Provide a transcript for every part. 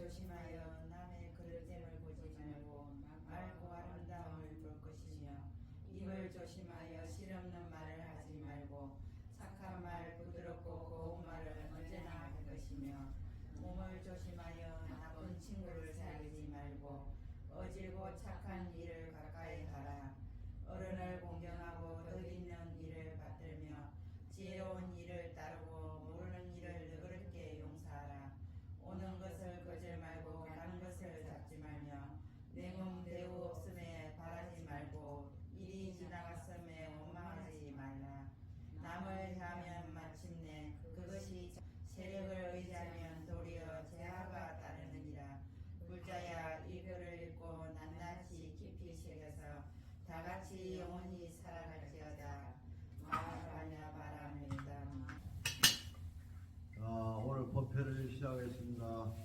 조심하여 남의 그릇됨을 보지 말고 맑고 아름다움을 볼 것이며 입을 조심하여 실없는 말을 하지 말고 착한 말 부드럽고 고운 말을 언제나 할 것이며 몸을 조심하여 나쁜 친구를 사귀지 말고 어질고 착한 일을 가까이 하라. 어른을 공경하고 덧있는 일을 받들며 지혜로운 일을 따르고 모르는 일을 너그럽게 용서하라. 오는 것을 거절 말고 가는 것을 잡지 말며 내 몸 대우 없음에 바라지 말고 일이 지나갔음에 원망하지 말라. 남을 향하면 마침내 그것이 세력을 의지하면 도리어 재하가 따르느니라. 불자야 이 글을 읽고 낱낱이 깊이 새겨서 다같이 영원히 살아갈지어다. 마하바냐 바라입니다. 오늘 법회를 시작하겠습니다.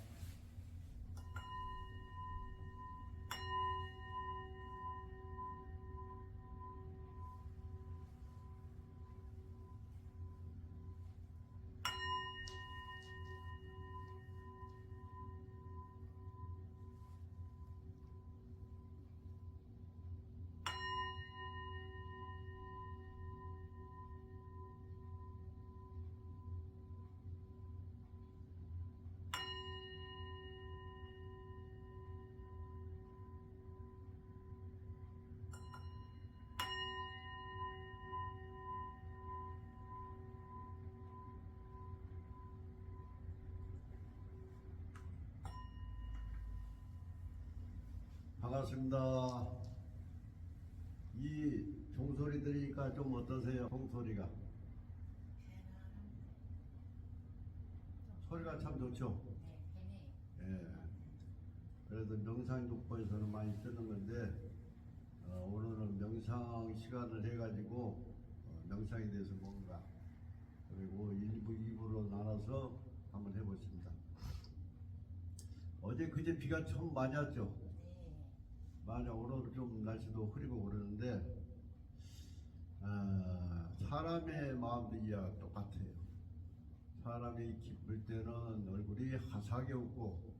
반갑습니다. 이 종소리 들으니까 좀 어떠세요? 종소리가 소리가 참 좋죠? 네, 예. 그래서 명상독보에서는 많이 쓰는 건데 오늘은 명상 시간을 해가지고 명상에 대해서 뭔가 그리고 1부, 2부로 나눠서 한번 해보겠습니다. 어제 그제 비가 참 많이 왔죠? 맞아. 오늘은 좀 날씨도 흐리고 그러는데 사람의 마음도 이야 똑같아요. 사람이 기쁠 때는 얼굴이 화사하게 웃고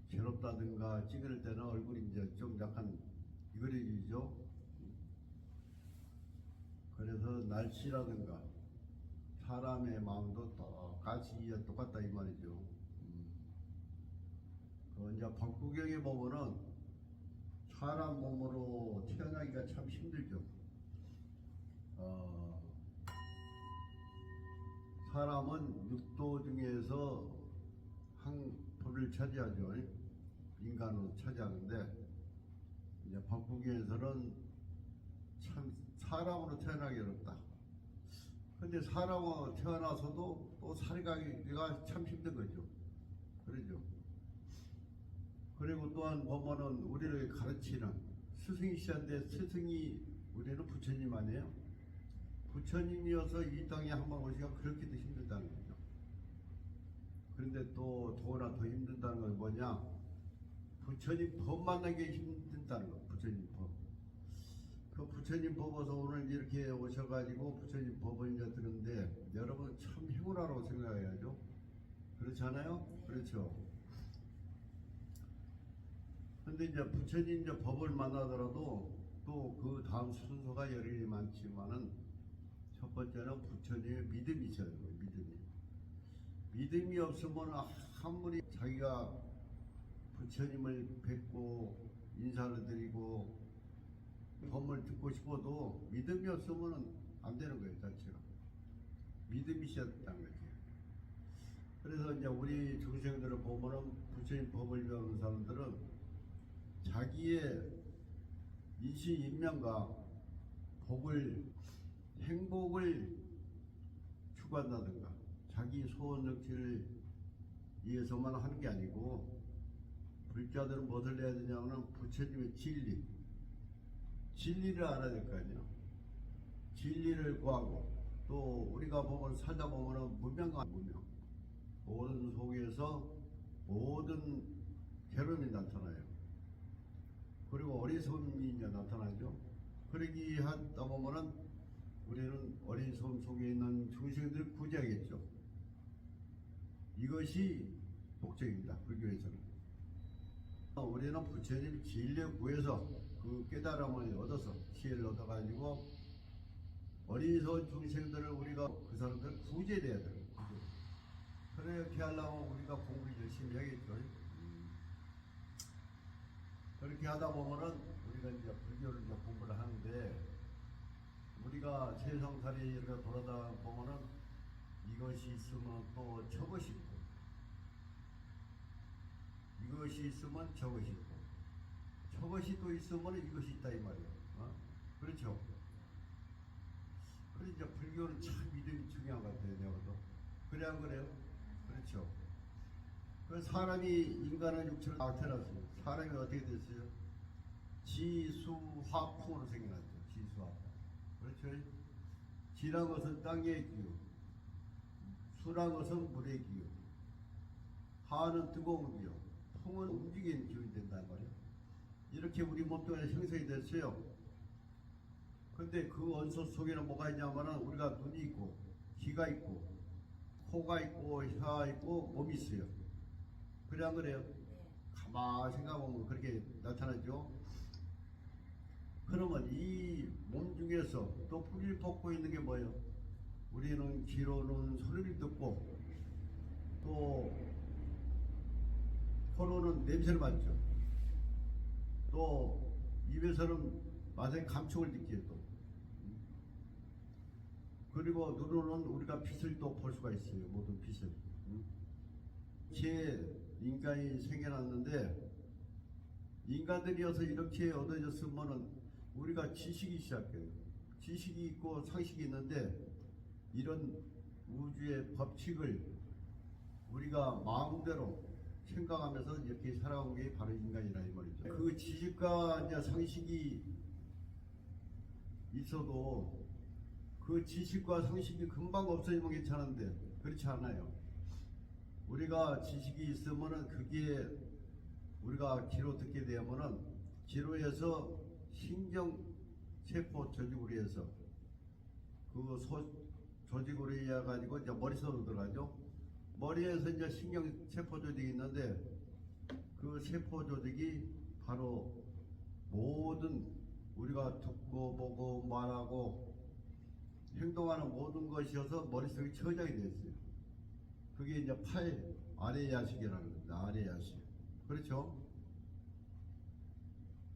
괴롭다든가 찌그릴 때는 얼굴이 이제 좀 약간 이그러지죠. 그래서 날씨라든가 사람의 마음도 똑같이 이야 똑같다 이 말이죠. 이제 법구경에 보면은 사람 몸으로 태어나기가 참 힘들죠. 사람은 육도 중에서 한 부를 차지하죠. 인간으로 차지하는데 이제 법구경에서는 참 사람으로 태어나기 어렵다. 근데 사람으로 태어나서도 또 살아가기가 참 힘든 거죠. 그러죠. 그리고 또한 보면은 우리를 가르치는 스승이시한데 스승이 우리는 부처님 아니에요? 부처님이어서 이 땅에 한번 오시기가 그렇게도 힘들다는 거죠. 그런데 또 더구나 더 힘들다는 건 뭐냐? 부처님 법 만나기 힘들다는 거. 부처님 법. 그 부처님 법에서 오늘 이렇게 오셔가지고 부처님 법을 이제 들은데 여러분 참 행운하라고 생각해야죠. 그렇지 않아요? 그렇죠. 근데 이제 부처님 이제 법을 만나더라도 또 그 다음 순서가 여러 개 많지만은 첫 번째는 부처님의 믿음이 있어야 돼요. 믿음이 없으면 아무리 자기가 부처님을 뵙고 인사를 드리고 법을 듣고 싶어도 믿음이 없으면 안 되는 거예요. 자체가 믿음이 있어야 된다는 거죠. 그래서 이제 우리 중생들을 보면은 부처님 법을 배우는 사람들은 자기의 인신인명과 복을, 행복을 추구한다든가 자기 소원 성취를 위해서만 하는 게 아니고 불자들은 무엇을 해야 되냐면 부처님의 진리를 알아야 될 거 아니에요. 진리를 구하고 또 우리가 보면 살다 보면 문명과 문명 모든 속에서 모든 괴로움이 나타나요. 그리고 어리석음이 이제 나타나죠. 그러기 하다 보면은 우리는 어리석음 속에 있는 중생들을 구제하겠죠. 이것이 목적입니다. 불교에서는. 우리는 부처님 진리를 구해서 그 깨달음을 얻어서 지혜를 얻어가지고 어리석은 중생들을 우리가 그 사람들을 구제해야 돼요. 그렇게 하려면 우리가 공부를 열심히 해야겠죠. 그렇게 하다 보면은 우리가 이제 불교를 이제 공부를 하는데 우리가 세상살이 이렇게 돌아다 보면은 이것이 있으면 또 저것이 있고 이것이 있으면 저것이 있고 저것이 또 있으면 이것이 있다 이 말이에요. 그렇죠? 그래 이제 불교는 참 믿음이 중요한 것 같아요. 내가도 그래 안 그래요? 그렇죠. 그 사람이 인간은 육체를 다 태어났어요. 사람이 어떻게 됐어요? 지수화풍으로 생겨났죠. 지수화풍. 그렇죠? 지란 것은 땅의 기후, 수란 것은 물의 기후, 하는 뜨거운 기후, 풍은 움직이는 기운이 된단 말이에요. 이렇게 우리 몸뚱아리 형성이 됐어요. 근데 그 원소 속에는 뭐가 있냐면은 우리가 눈이 있고, 귀가 있고, 코가 있고, 혀가 있고, 몸이 있어요. 그래 안 그래요? 가만히 생각하면 그렇게 나타나죠. 그러면 이 몸 중에서 또 뿌리를 뽑고 있는 게 뭐예요? 우리는 귀로는 소리를 듣고 또 코로는 냄새를 맡죠. 또 입에서는 맛의 감촉을 느끼죠. 또. 그리고 눈으로는 우리가 빛을 또 볼 수가 있어요. 모든 빛을. 제 인간이 생겨났는데 인간들이어서 이렇게 얻어졌으면은 우리가 지식이 시작해요. 지식이 있고 상식이 있는데 이런 우주의 법칙을 우리가 마음대로 생각하면서 이렇게 살아온 게 바로 인간이라 이 말이죠. 그 지식과 이제 상식이 있어도 그 지식과 상식이 금방 없어지면 괜찮은데 그렇지 않아요. 우리가 지식이 있으면은 그게 우리가 귀로 듣게 되면은 귀로에서 신경세포 조직으로 해서 그 조직으로 해 가지고 이제 머릿속으로 들어가죠. 머리에서 이제 신경세포 조직이 있는데 그 세포 조직이 바로 모든 우리가 듣고 보고 말하고 행동하는 모든 것이어서 머릿속에 저장이 되어 있어요. 그게 이제 팔 아래 야식이라는 겁니다. 아래 야식. 그렇죠?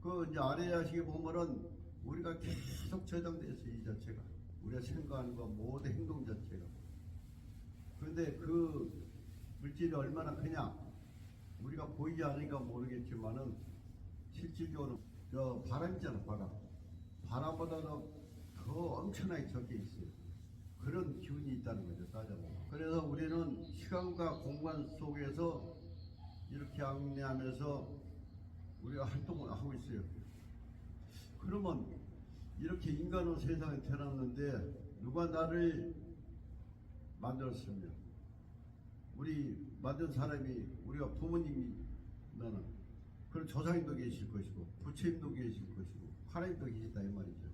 그 이제 아래 야식에 보면은 우리가 계속 저장되어 있어요. 이 자체가. 우리가 생각하는 거 모든 행동 자체가. 그런데 그 물질이 얼마나 크냐? 우리가 보이지 않으니까 모르겠지만은 실질적으로 저 바람 있잖아, 바람. 바람보다도 더 엄청나게 적게 있어요. 그런 기운이 있다는 거죠, 따져보면. 그래서 우리는 시간과 공간 속에서 이렇게 악내하면서 우리가 활동을 하고 있어요. 그러면 이렇게 인간은 세상에 태어났는데 누가 나를 만들었으면 우리 만든 사람이 우리가 부모님이면은 그런 조상님도 계실 것이고 부처님도 계실 것이고 하나님도 계시다 이 말이죠.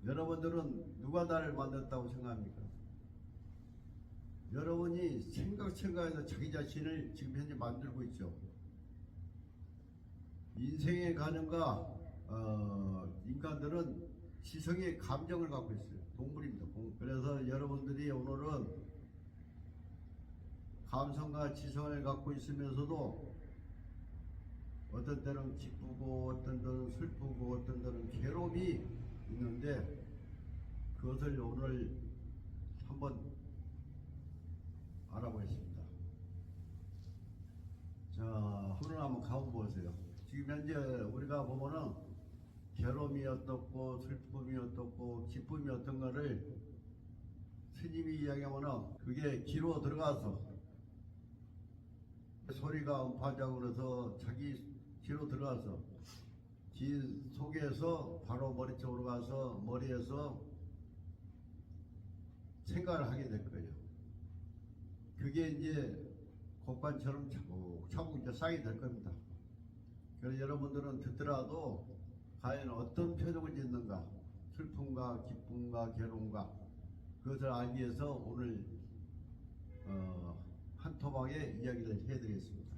여러분들은 누가 나를 만들었다고 생각합니까? 여러분이 생각해서 자기 자신을 지금 현재 만들고 있죠. 인생의 가능과 인간들은 지성의 감정을 갖고 있어요. 동물입니다. 그래서 여러분들이 오늘은 감성과 지성을 갖고 있으면서도 어떤 때는 기쁘고 어떤 때는 슬프고 어떤 때는 괴로움이 있는데 그것을 오늘 한번 알아보겠습니다. 자, 오늘 한번 가보세요. 지금 현재 우리가 보면은 괴로움이 어떻고 슬픔이 어떻고 기쁨이 어떤가를 스님이 이야기하면은 그게 귀로 들어가서 소리가 음파자고 그래서 자기 귀로 들어가서 귀 속에서 바로 머리 쪽으로 가서 머리에서 생각을 하게 될 거예요. 그게 이제 곡간처럼 차곡차곡 이제 쌓이게 될 겁니다. 그래서 여러분들은 듣더라도 과연 어떤 표정을 짓는가, 슬픔과 기쁨과 괴로움과 그것을 알기 위해서 오늘 한 토막에 이야기를 해드리겠습니다.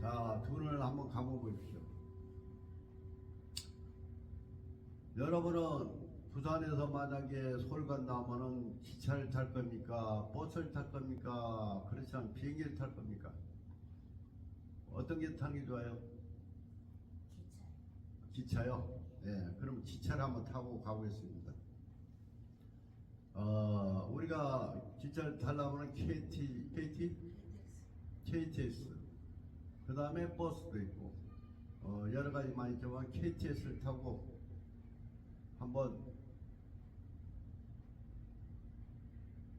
자, 두 분을 한번 감아 보십시오. 여러분은 부산에서 만약에 서울 간다면은 기차를 탈 겁니까? 버스를 탈 겁니까? 그렇지 않으면 비행기를 탈 겁니까? 어떤 게 타는 게 좋아요? 기차요? 네, 그럼 기차를 한번 타고 가보겠습니다. 우리가 기차를 타려면 KTX, 그 다음에 버스도 있고, 여러 가지 많이 있지만 KTX를 타고 한번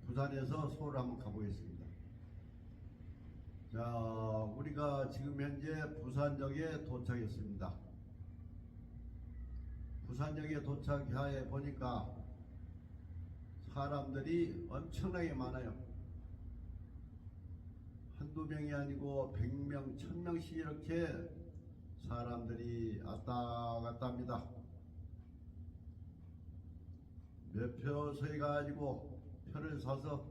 부산에서 서울 한번 가보겠습니다. 자, 우리가 지금 현재 부산역에 도착했습니다. 부산역에 도착해 보니까 사람들이 엄청나게 많아요. 한두 명이 아니고 100명, 1000명씩 이렇게 사람들이 왔다 갔다 합니다. 몇 표소에 가지고 표를 사서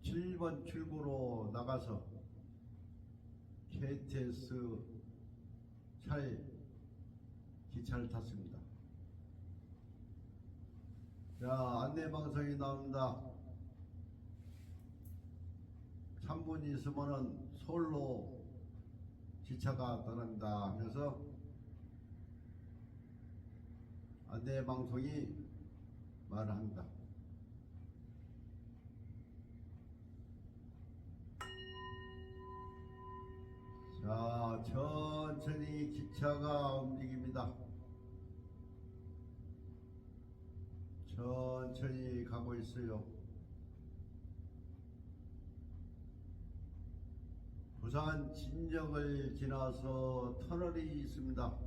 7번 출구로 나가서 KTX 기차를 탔습니다. 자, 안내방송이 나옵니다. 3분 있으면은 서울로 기차가 떠납니다 하면서 안내방송이 말을 합니다. 자, 천천히 기차가 움직입니다. 천천히 가고 있어요. 부산 진역을 지나서 터널이 있습니다.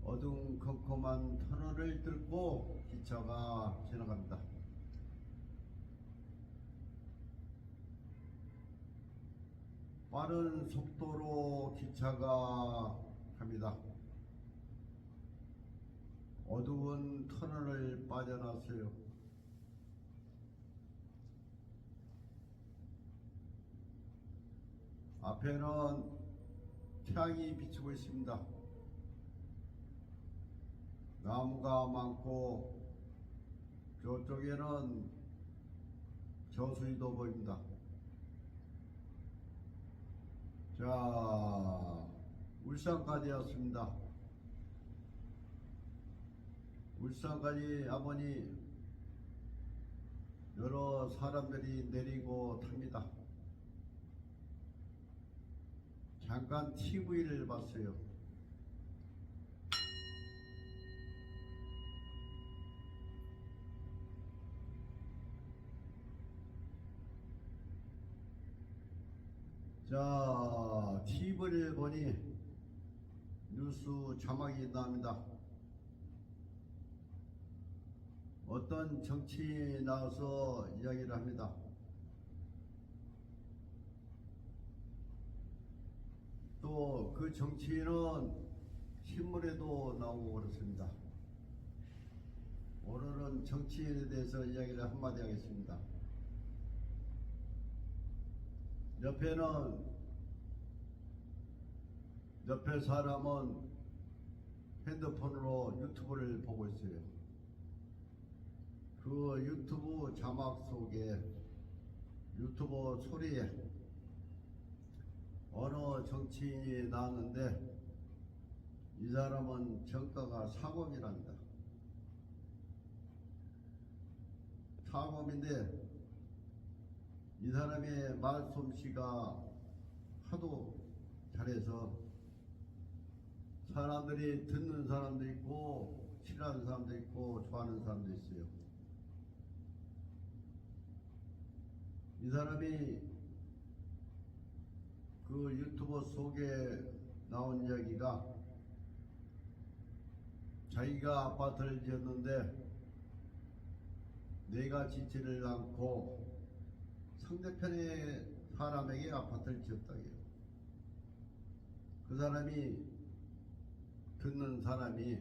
어둠컴컴한 터널을 뚫고 기차가 지나갑니다. 빠른 속도로 기차가 갑니다. 어두운 터널을 빠져나왔어요. 앞에는 태양이 비치고 있습니다. 나무가 많고 저쪽에는 저수지도 보입니다. 자, 울산까지 왔습니다. 울산까지 아버니 여러 사람들이 내리고 탑니다. 잠깐 TV를 봤어요. 자, TV를 보니 뉴스 자막이 나옵니다. 어떤 정치인이 나와서 이야기를 합니다. 또 그 정치인은 신문에도 나오고 그렇습니다. 오늘은 정치인에 대해서 이야기를 한마디 하겠습니다. 옆에 사람은 핸드폰으로 유튜브를 보고 있어요. 그 유튜브 자막 속에 유튜브 소리에 어느 정치인이 나왔는데 이 사람은 정가가 사범이랍니다. 사범인데 이 사람의 말솜씨가 하도 잘해서 사람들이 듣는 사람도 있고 싫어하는 사람도 있고 좋아하는 사람도 있어요. 이 사람이 그 유튜버 속에 나온 이야기가 자기가 아파트를 지었는데 내가 지지를 않고 상대편의 사람에게 아파트를 지었다 해요. 그 사람이 듣는 사람이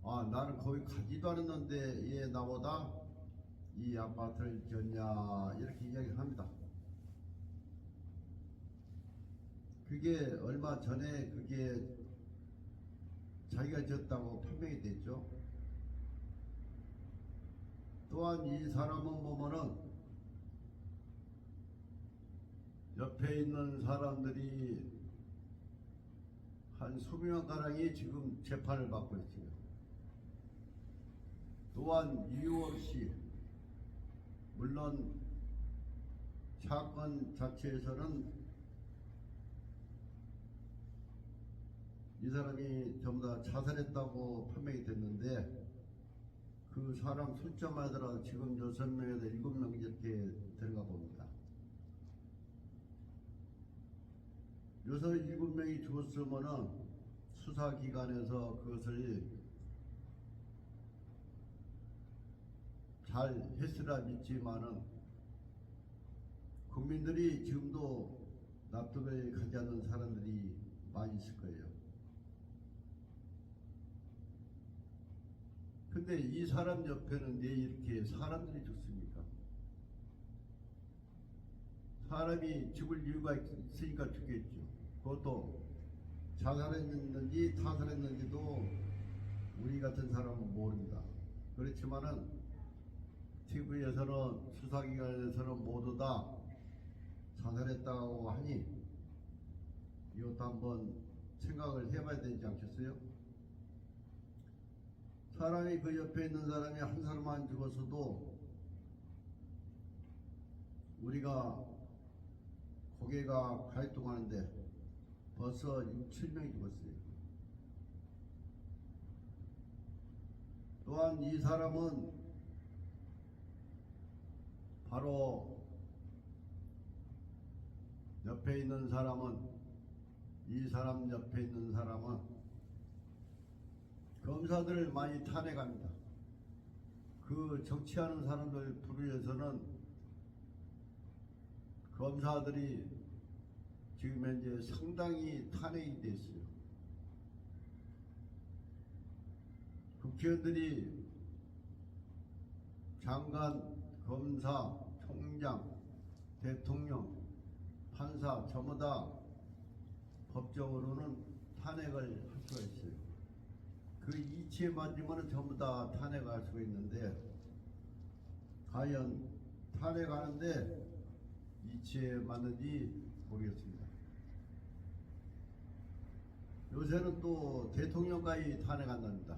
아, 나는 거기 가지도 않았는데 얘 나보다 이 아파트를 지었냐 이렇게 이야기를 합니다. 그게 얼마 전에 그게 자기가 지었다고 판명이 됐죠. 또한 이 사람은 보면은 옆에 있는 사람들이 한 20명 가량이 지금 재판을 받고 있어요. 또한 이유 없이, 물론 사건 자체에서는 이 사람이 전부 다 자살했다고 판명이 됐는데 그 사람 숫자마다 지금 6명에서 7명 이렇게 들어가 봅니다. 여섯 7명이 죽었으면은 수사기관에서 그것을 잘 했으라 믿지만은 국민들이 지금도 납득을 가지 않는 사람들이 많이 있을 거예요. 근데 이 사람 옆에는 왜 이렇게 사람들이 죽습니까? 사람이 죽을 이유가 있으니까 죽겠죠. 그것도 자살했는지 타살했는지도 우리 같은 사람은 모릅니다. 그렇지만은 TV에서는 수사기관에서는 모두 다 자살했다고 하니 이것도 한번 생각을 해봐야 되지 않겠어요? 사람이 그 옆에 있는 사람이 한 사람만 죽었어도 우리가 고개가 가입동하는데 벌써 6, 7명이 죽었어요. 또한 이 사람은 바로 옆에 있는 사람은, 이 사람 옆에 있는 사람은 검사들을 많이 탄핵합니다. 그 정치하는 사람들 부류에서는 검사들이 지금 현재 상당히 탄핵이 됐어요. 국회의원들이 장관, 검사, 총장, 대통령, 판사 전부 다 법적으로는 탄핵을 할 수가 있어요. 그 이치에 맞으면 전부 다 탄핵할 수가 있는데 과연 탄핵하는데 이치에 맞는지 모르겠습니다. 요새는 또 대통령까지 탄핵한답니다.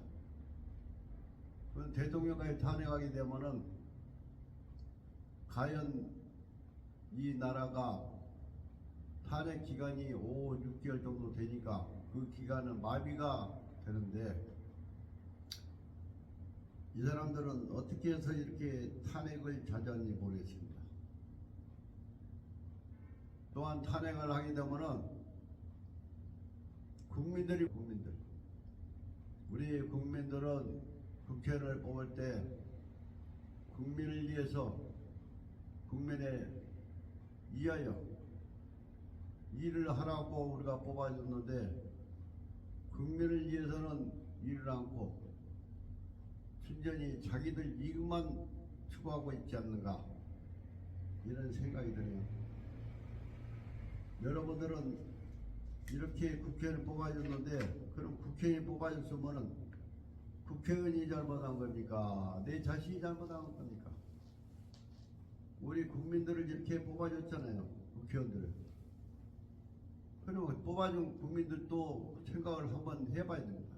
그럼 대통령까지 탄핵하게 되면은 과연 이 나라가 탄핵 기간이 5, 6개월 정도 되니까 그 기간은 마비가 되는데 이 사람들은 어떻게 해서 이렇게 탄핵을 자제하는지 모르겠습니다. 또한 탄핵을 하게 되면은 국민들 우리 국민들은 국회를 뽑을 때 국민을 위해서, 국민에 위하여 일을 하라고 우리가 뽑아줬는데 국민을 위해서는 일을 않고 순전히 자기들 이익만 추구하고 있지 않는가, 이런 생각이 드네요. 여러분들은 이렇게 국회의원을 뽑아줬는데 그럼 국회의원이 뽑아줬으면은 국회의원이 잘못한 겁니까? 내 자신이 잘못한 겁니까? 우리 국민들을 이렇게 뽑아줬잖아요, 국회의원들을. 그럼 뽑아준 국민들도 생각을 한번 해봐야 됩니다.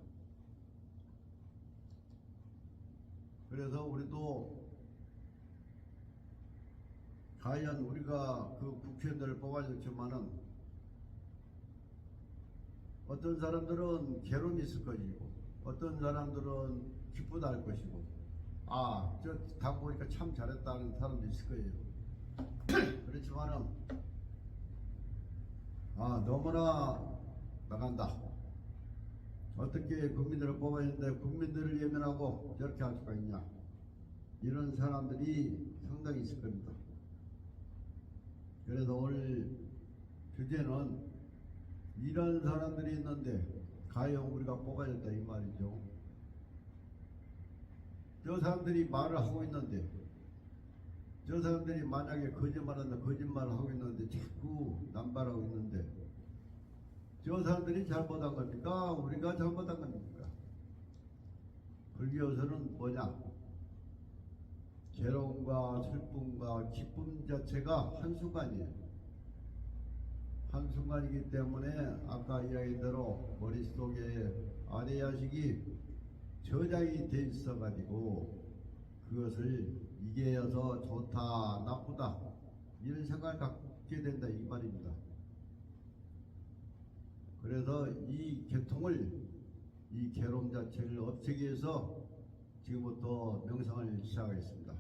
그래서 우리도 과연 우리가 그 국회의원들을 뽑아줬지만은 어떤 사람들은 괴로움이 있을 것이고 어떤 사람들은 기쁘다 할 것이고, 아, 저 당 보니까 참 잘했다는 사람도 있을 거예요. 그렇지만은 아, 너무나 나간다. 어떻게 국민들을 뽑아야되는데 국민들을 예면하고 저렇게 할 수가 있냐, 이런 사람들이 상당히 있을 겁니다. 그래서 오늘 주제는 이런 사람들이 있는데 과연 우리가 뽑아야겠다 이 말이죠. 저 사람들이 말을 하고 있는데, 저 사람들이 만약에 거짓말을 하고 있는데 자꾸 남발하고 있는데, 저 사람들이 잘못한 겁니까? 우리가 잘못한 겁니까? 불교에서는 뭐냐? 괴로움과 슬픔과 기쁨 자체가 한순간이에요. 한순간이기 때문에 아까 이야기대로 머릿속에 아래야식이 저장이 돼 있어가지고 그것을 이게여서 좋다 나쁘다 이런 생각을 갖게 된다 이 말입니다. 그래서 이 계통을 이 괴로움 자체를 없애기 위해서 지금부터 명상을 시작하겠습니다.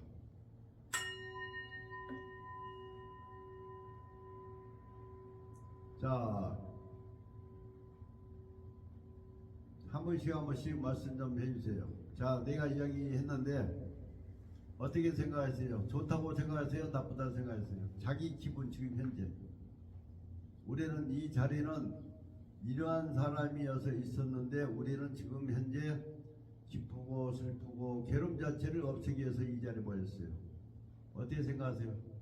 자, 한 번씩 말씀 좀 해주세요. 자, 내가 이야기했는데 어떻게 생각하세요? 좋다고 생각하세요? 나쁘다고 생각하세요? 자기 기분 지금 현재. 우리는 이 자리는 이러한 사람이어서 있었는데 우리는 지금 현재 기쁘고 슬프고 괴로움 자체를 없애기 위해서 이 자리에 모였어요. 어떻게 생각하세요?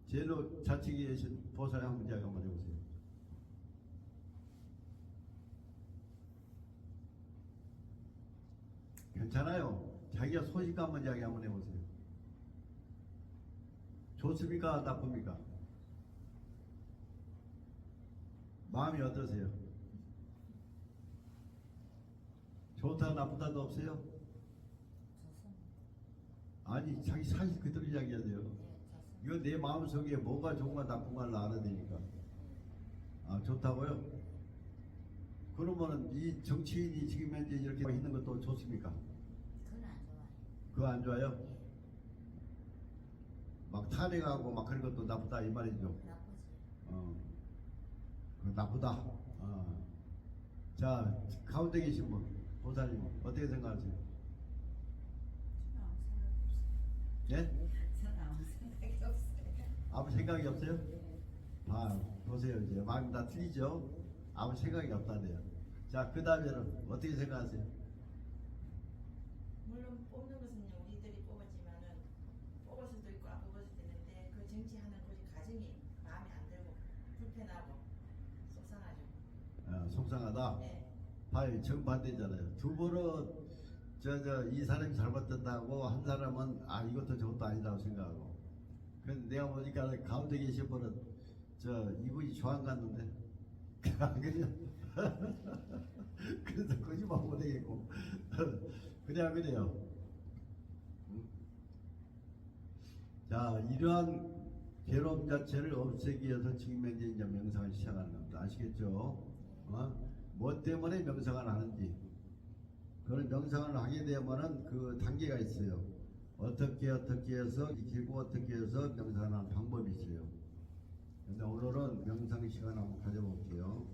제일로 좌측에 계신 보살이 한번 이야기 한번 해보세요. 괜찮아요. 자기가 소식 한번 이야기 한번 해보세요. 좋습니까? 나쁩니까? 마음이 어떠세요? 좋다 나쁘다도 없어요? 아니 자기 사실 그대로 이야기해야 돼요. 이거 내 마음속에 뭐가 좋은가 나쁜가를 알아야 되니까. 아 좋다고요? 그러면은 이 정치인이 지금 현재 이렇게 있는 것도 좋습니까? 그건 안 좋아요. 그거 안 좋아요? 예. 막 탄핵하고 막 그런 것도 나쁘다 이 말이죠. 나쁘지. 그거 나쁘다. 자 가운데 계신 분 보살님 어떻게 생각하세요? 저는 아무 생각이 없어요. 예? 저는 아무 생각이 없어요. 아무 생각이 없어요? 아 보세요 이제 마음이 다 틀리죠? 아무 생각이 없다네요. 자 그 다음에는 어떻게 생각하세요? 물론 뽑는 것은 우리들이 뽑았지만은 뽑을 수도 있고 안 뽑을 수도 있는데 그 정치하는 그 과정이 마음에 안 들고 불편하고 속상하죠. 속상하다? 네. 봐요 정반대잖아요. 두 분은 이 사람이 잘못됐다고 한 사람은 아 이것도 저것도 아니라고 생각하고 근데 내가 보니까 가운데 계신 분은 이분이 조항 갔는데 그래요? 그래서 거짓말 못하겠고 그래요. 자 이러한 괴로움 자체를 없애기 위해서 지금 현재 이제 명상을 시작하는 겁니다. 아시겠죠? 뭐 때문에 명상을 하는지 그런 명상을 하게 되면은 그 단계가 있어요. 어떻게 해서 익히고 어떻게 해서 명상하는 방법이 있어요. 근데 오늘은 명상 시간 한번 가져볼게요.